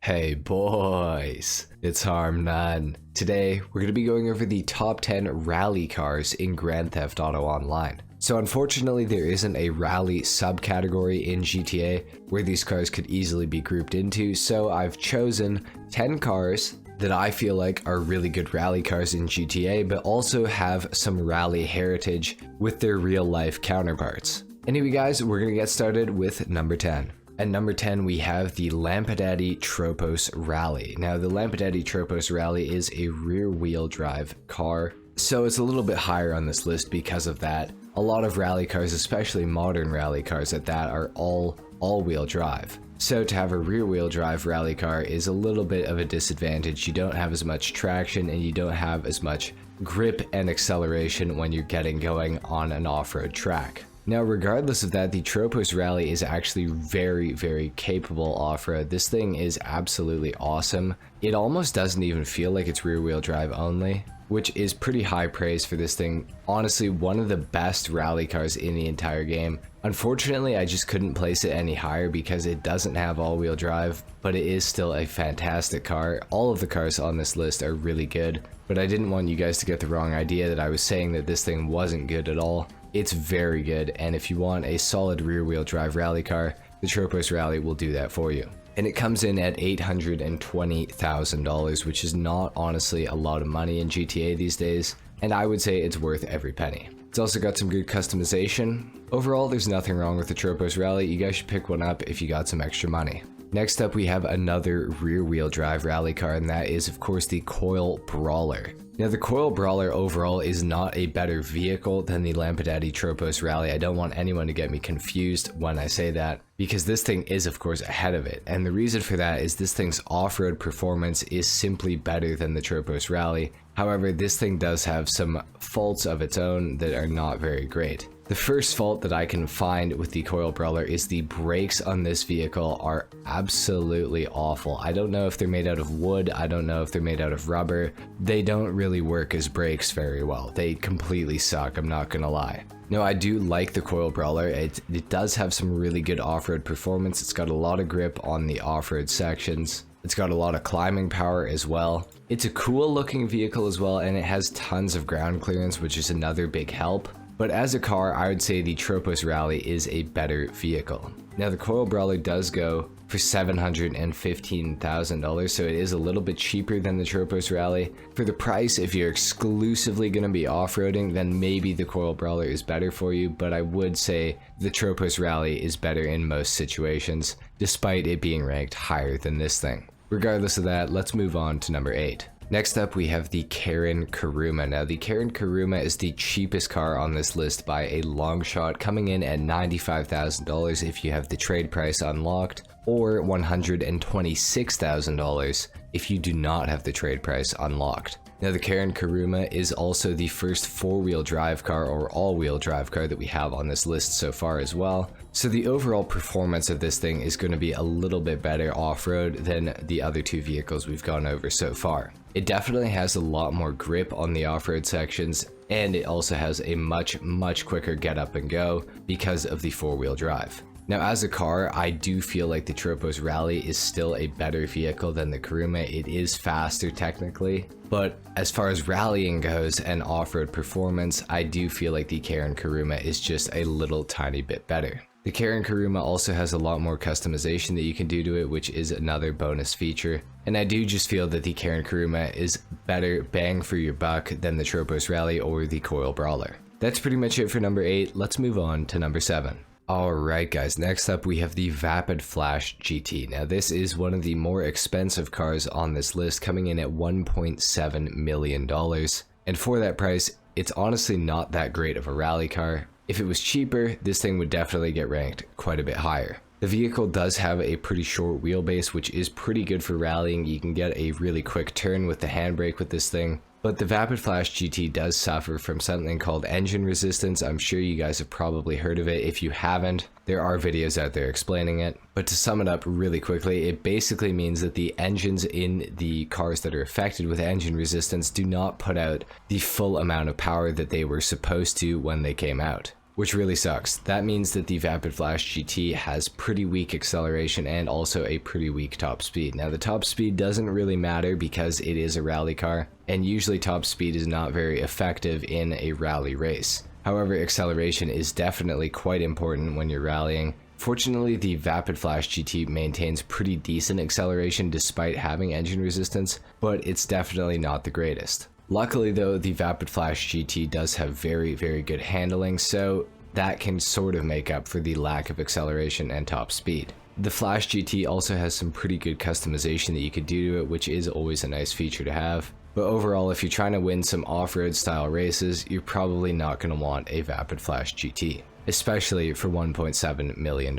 Hey boys, it's HarmNone. Today, we're going to be going over the top 10 rally cars in Grand Theft Auto Online. So unfortunately, there isn't a rally subcategory in GTA where these cars could easily be grouped into, so I've chosen 10 cars that I feel like are really good rally cars in GTA, but also have some rally heritage with their real life counterparts. Anyway guys, we're going to get started with number 10. At number 10, we have the Lampadaddy Tropos Rally. Now, the Lampadaddy Tropos Rally is a rear-wheel drive car, so it's a little bit higher on this list because of that. A lot of rally cars, especially modern rally cars at that, are all-wheel drive. So to have a rear-wheel drive rally car is a little bit of a disadvantage. You don't have as much traction and you don't have as much grip and acceleration when you're getting going on an off-road track. Now, regardless of that, the Tropos Rally is actually very capable off-road. This thing is absolutely awesome. It almost doesn't even feel like it's rear-wheel drive only, which is pretty high praise for this thing. Honestly, one of the best rally cars in the entire game. Unfortunately, I just couldn't place it any higher because it doesn't have all-wheel drive, but it is still a fantastic car. All of the cars on this list are really good, but I didn't want you guys to get the wrong idea that I was saying that this thing wasn't good at all. It's very good, and if you want a solid rear-wheel drive rally car, the Tropos Rally will do that for you. And it comes in at $820,000, which is not honestly a lot of money in GTA these days, and I would say it's worth every penny. It's also got some good customization. Overall, there's nothing wrong with the Tropos Rally. You guys should pick one up if you got some extra money. Next up, we have another rear-wheel drive rally car, and that is, of course, the Coil Brawler. Now, the Coil Brawler overall is not a better vehicle than the Lampadaddy Tropos Rally. I don't want anyone to get me confused when I say that, because this thing is, of course, ahead of it. And the reason for that is this thing's off-road performance is simply better than the Tropos Rally. However, this thing does have some faults of its own that are not very great. The first fault that I can find with the Coil Brawler is the brakes on this vehicle are absolutely awful. I don't know if they're made out of wood, I don't know if they're made out of rubber. They don't really work as brakes very well. They completely suck, I'm not gonna lie. No, I do like the Coil Brawler. It does have some really good off-road performance. It's got a lot of grip on the off-road sections. It's got a lot of climbing power as well. It's a cool looking vehicle as well, and it has tons of ground clearance, which is another big help. But as a car, I would say the Tropos Rally is a better vehicle. Now, the Coil Brawler does go for $715,000, so it is a little bit cheaper than the Tropos Rally. For the price, if you're exclusively going to be off-roading, then maybe the Coil Brawler is better for you, but I would say the Tropos Rally is better in most situations, despite it being ranked higher than this thing. Regardless of that, let's move on to number 8. Next up, we have the Karin Kuruma. Now, the Karin Kuruma is the cheapest car on this list by a long shot, coming in at $95,000 if you have the trade price unlocked, or $126,000 if you do not have the trade price unlocked. Now, the Karin Kuruma is also the first four-wheel drive car or all-wheel drive car that we have on this list so far as well. So the overall performance of this thing is going to be a little bit better off-road than the other two vehicles we've gone over so far. It definitely has a lot more grip on the off-road sections, and it also has a much quicker get up and go because of the four-wheel drive. Now, as a car, I do feel like the Tropos Rally is still a better vehicle than the Kuruma. It is faster technically, but as far as rallying goes and off-road performance, I do feel like the Karin Kuruma is just a little tiny bit better. The Karin Kuruma also has a lot more customization that you can do to it, which is another bonus feature. And I do just feel that the Karin Kuruma is better bang for your buck than the Tropos Rally or the Coil Brawler. That's pretty much it for number 8. Let's move on to number 7. Alright guys, next up we have the Vapid GT. Now, this is one of the more expensive cars on this list, coming in at $1.7 million. And for that price, it's honestly not that great of a rally car. If it was cheaper, this thing would definitely get ranked quite a bit higher. The vehicle does have a pretty short wheelbase, which is pretty good for rallying. You can get a really quick turn with the handbrake with this thing. But the Vapid GT does suffer from something called engine resistance. I'm sure you guys have probably heard of it. If you haven't, there are videos out there explaining it. But to sum it up really quickly, it basically means that the engines in the cars that are affected with engine resistance do not put out the full amount of power that they were supposed to when they came out. which really sucks. That means that the Vapid Flash GT has pretty weak acceleration and also a pretty weak top speed. Now the top speed doesn't really matter because it is a rally car, and usually top speed is not very effective in a rally race. However, acceleration is definitely quite important when you're rallying. Fortunately, the Vapid Flash GT maintains pretty decent acceleration despite having engine resistance, but it's definitely not the greatest. Luckily though, the Vapid Flash GT does have very good handling, so that can sort of make up for the lack of acceleration and top speed. The Flash GT also has some pretty good customization that you could do to it, which is always a nice feature to have. But overall, if you're trying to win some off-road style races, you're probably not going to want a Vapid Flash GT, especially for $1.7 million.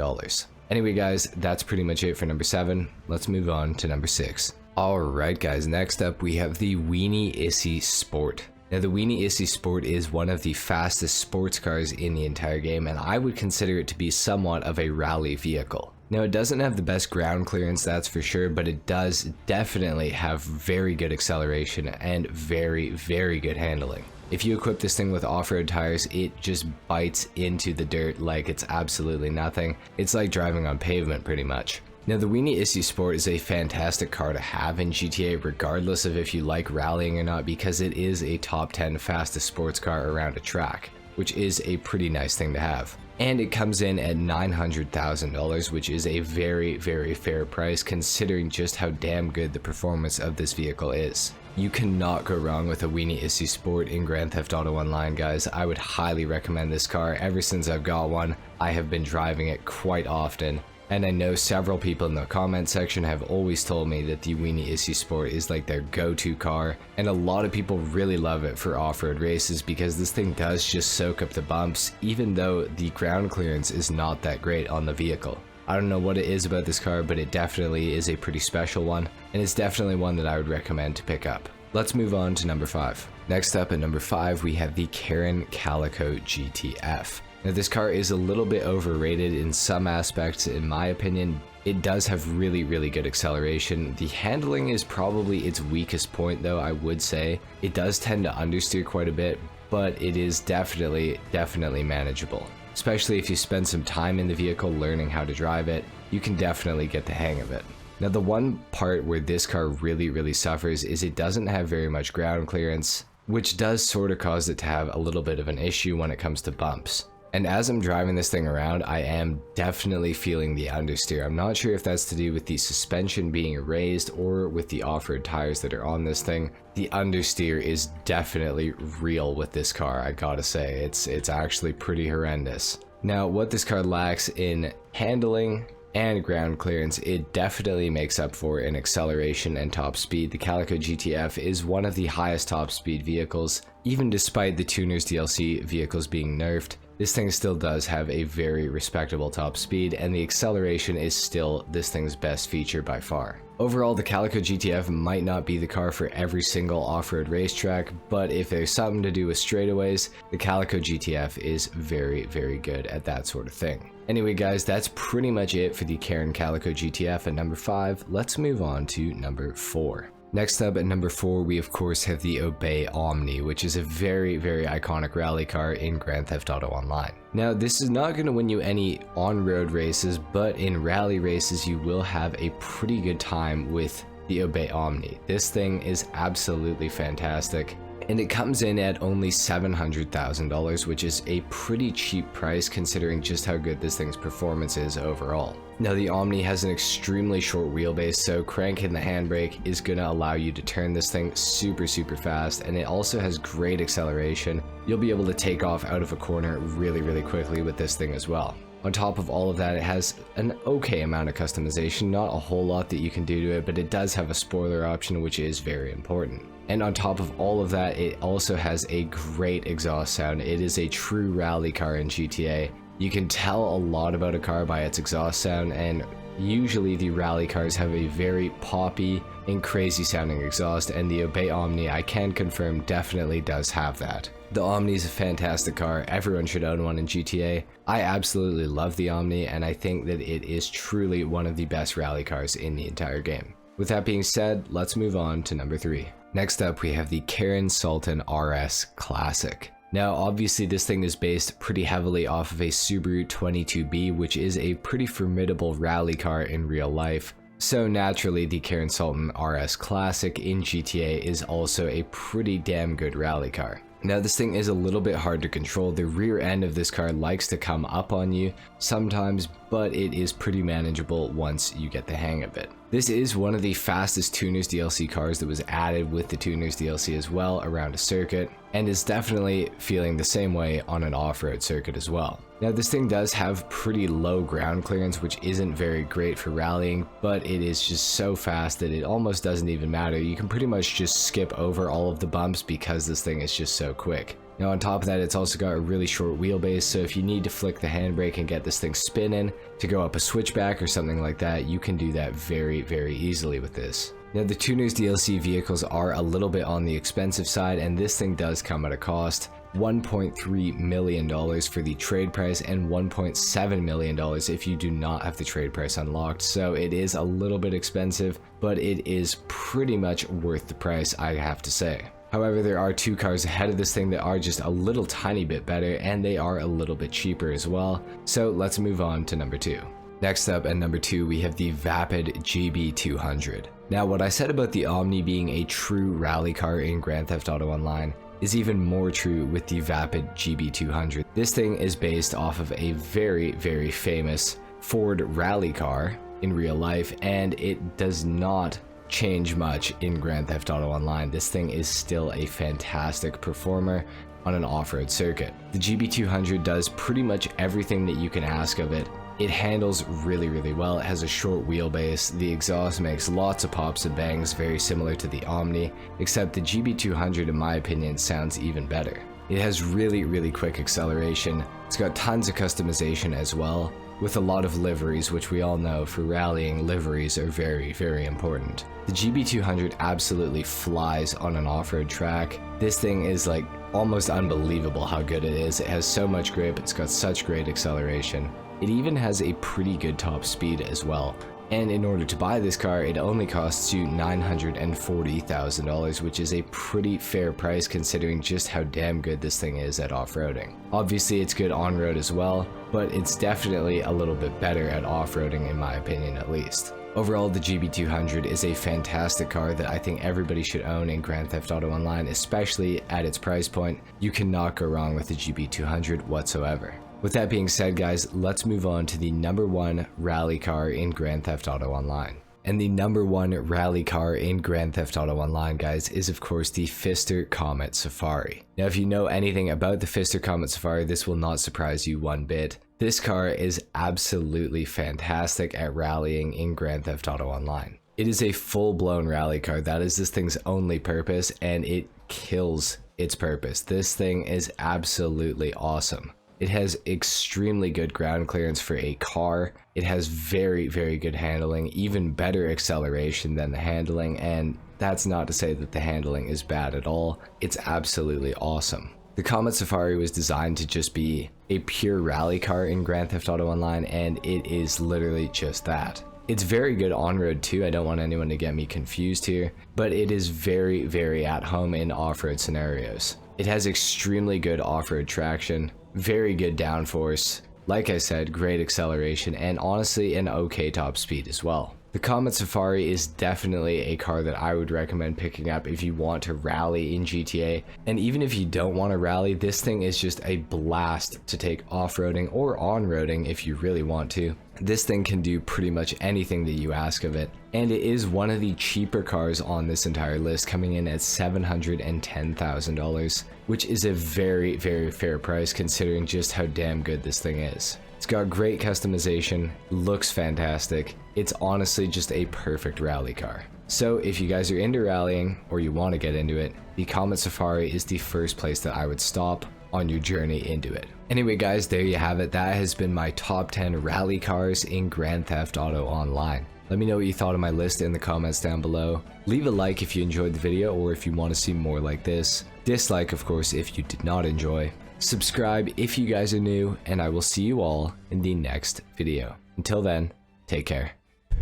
Anyway guys, that's pretty much it for number 7. Let's move on to number 6. Alright guys, next up we have the Weenie Issy Sport. Now the Weenie Issy Sport is one of the fastest sports cars in the entire game, and I would consider it to be somewhat of a rally vehicle. Now it doesn't have the best ground clearance, that's for sure, but it does definitely have very good acceleration and very good handling. If you equip this thing with off-road tires, it just bites into the dirt like it's absolutely nothing. It's like driving on pavement pretty much. Now the Weenie Issy Sport is a fantastic car to have in GTA regardless of if you like rallying or not, because it is a top 10 fastest sports car around a track, which is a pretty nice thing to have. And it comes in at $900,000, which is a very fair price considering just how damn good the performance of this vehicle is. You cannot go wrong with a Weenie Issy Sport in Grand Theft Auto Online, guys. I would highly recommend this car. Ever since I've got one, I have been driving it quite often. And I know several people in the comment section have always told me that the Weenie Issy Sport is like their go-to car, and a lot of people really love it for off-road races because this thing does just soak up the bumps, even though the ground clearance is not that great on the vehicle. I don't know what it is about this car, but it definitely is a pretty special one, and it's definitely one that I would recommend to pick up. Let's move on to number 5. Next up at number 5, we have the Calico GTR. Now this car is a little bit overrated in some aspects in my opinion. It does have really good acceleration. The handling is probably its weakest point though, I would say. It does tend to understeer quite a bit, but it is definitely manageable. Especially if you spend some time in the vehicle learning how to drive it, you can definitely get the hang of it. Now the one part where this car really suffers is it doesn't have very much ground clearance, which does sort of cause it to have a little bit of an issue when it comes to bumps. And as I'm driving this thing around, I am definitely feeling the understeer. I'm not sure if that's to do with the suspension being raised or with the off-road tires that are on this thing. The understeer is definitely real with this car, I gotta say. It's actually pretty horrendous. Now, what this car lacks in handling and ground clearance, it definitely makes up for in acceleration and top speed. The Calico GTR is one of the highest top speed vehicles, even despite the Tuners DLC vehicles being nerfed. This thing still does have a very respectable top speed, and the acceleration is still this thing's best feature by far. Overall, the Calico GTR might not be the car for every single off-road racetrack, but if there's something to do with straightaways, the Calico GTR is very good at that sort of thing. Anyway guys, that's pretty much it for the Calico GTR at number 5. Let's move on to number 4. Next up at number 4, we of course have the Obey Omni, which is a very iconic rally car in Grand Theft Auto Online. Now this is not going to win you any on-road races, but in rally races you will have a pretty good time with the Obey Omni. This thing is absolutely fantastic, and it comes in at only $700,000, which is a pretty cheap price considering just how good this thing's performance is overall. Now the Omni has an extremely short wheelbase, so cranking the handbrake is going to allow you to turn this thing super fast, and it also has great acceleration. You'll be able to take off out of a corner really quickly with this thing as well. On top of all of that, it has an okay amount of customization, not a whole lot that you can do to it, but it does have a spoiler option, which is very important. And on top of all of that, it also has a great exhaust sound. It is a true rally car in GTA. You can tell a lot about a car by its exhaust sound, and usually the rally cars have a very poppy and crazy sounding exhaust, and the Obey Omni, I can confirm, definitely does have that. The Omni is a fantastic car. Everyone should own one in GTA. I absolutely love the Omni, and I think that it is truly one of the best rally cars in the entire game. With that being said, let's move on to number 3. Next up, we have the Sultan RS Classic. Now obviously this thing is based pretty heavily off of a Subaru 22B, which is a pretty formidable rally car in real life. So naturally the Karen Sultan RS Classic in GTA is also a pretty damn good rally car. Now this thing is a little bit hard to control. The rear end of this car likes to come up on you sometimes, but it is pretty manageable once you get the hang of it. This is one of the fastest Tuners DLC cars that was added with the Tuners DLC as well around a circuit, and is definitely feeling the same way on an off-road circuit as well. Now this thing does have pretty low ground clearance, which isn't very great for rallying, but it is just so fast that it almost doesn't even matter. You can pretty much just skip over all of the bumps because this thing is just so quick. Now on top of that, it's also got a really short wheelbase, so if you need to flick the handbrake and get this thing spinning to go up a switchback or something like that, you can do that very, very easily with this. Now the Tuners DLC vehicles are a little bit on the expensive side, and this thing does come at a cost. $1.3 million for the trade price and $1.7 million if you do not have the trade price unlocked. So it is a little bit expensive, but it is pretty much worth the price, I have to say. However, there are two cars ahead of this thing that are just a little tiny bit better, and they are a little bit cheaper as well. So let's move on to number 2. Next up at number 2, we have the Vapid GB200. Now what I said about the Omni being a true rally car in Grand Theft Auto Online is even more true with the Vapid GB200. This thing is based off of a very, very famous Ford rally car in real life, and it does not change much in Grand Theft Auto Online. This thing is still a fantastic performer on an off-road circuit. The GB200 does pretty much everything that you can ask of it. It handles really, really well. It has a short wheelbase. The exhaust makes lots of pops and bangs, very similar to the Omni, except the GB200 in my opinion sounds even better. It has really, really quick acceleration. It's got tons of customization as well, with a lot of liveries, which we all know for rallying, liveries are very, very important. The GB200 absolutely flies on an off-road track. This thing is like almost unbelievable how good it is. It has so much grip, it's got such great acceleration. It even has a pretty good top speed as well. And in order to buy this car, it only costs you $940,000, which is a pretty fair price considering just how damn good this thing is at off-roading. Obviously it's good on-road as well, but it's definitely a little bit better at off-roading in my opinion at least. Overall, the GB200 is a fantastic car that I think everybody should own in Grand Theft Auto Online, especially at its price point. You cannot go wrong with the GB200 whatsoever. With that being said, guys, let's move on to the number 1 rally car in Grand Theft Auto Online. And the number 1 rally car in Grand Theft Auto Online, guys, is of course the Pfister Comet Safari. Now, if you know anything about the Pfister Comet Safari, this will not surprise you one bit. This car is absolutely fantastic at rallying in Grand Theft Auto Online. It is a full-blown rally car. That is this thing's only purpose, and it kills its purpose. This thing is absolutely awesome. It has extremely good ground clearance for a car. It has very, very good handling, even better acceleration than the handling, and that's not to say that the handling is bad at all. It's absolutely awesome. The Comet Safari was designed to just be a pure rally car in Grand Theft Auto Online, and it is literally just that. It's very good on-road too. I don't want anyone to get me confused here, but it is very, very at home in off-road scenarios. It has extremely good off-road traction, very good downforce, like I said, great acceleration, and honestly an okay top speed as well. The Comet Safari is definitely a car that I would recommend picking up if you want to rally in GTA, and even if you don't want to rally, this thing is just a blast to take off-roading or on-roading if you really want to. This thing can do pretty much anything that you ask of it, and it is one of the cheaper cars on this entire list, coming in at $710,000, which is a very, very fair price considering just how damn good this thing is. It's got great customization, looks fantastic. It's honestly just a perfect rally car. So if you guys are into rallying or you want to get into it, the Comet Safari is the first place that I would stop on your journey into it. Anyway guys, there you have it. That has been my top 10 rally cars in Grand Theft Auto Online. Let me know what you thought of my list in the comments down below. Leave a like if you enjoyed the video or if you want to see more like this. Dislike, of course, if you did not enjoy. Subscribe if you guys are new, and I will see you all in the next video. Until then, take care.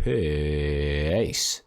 Peace.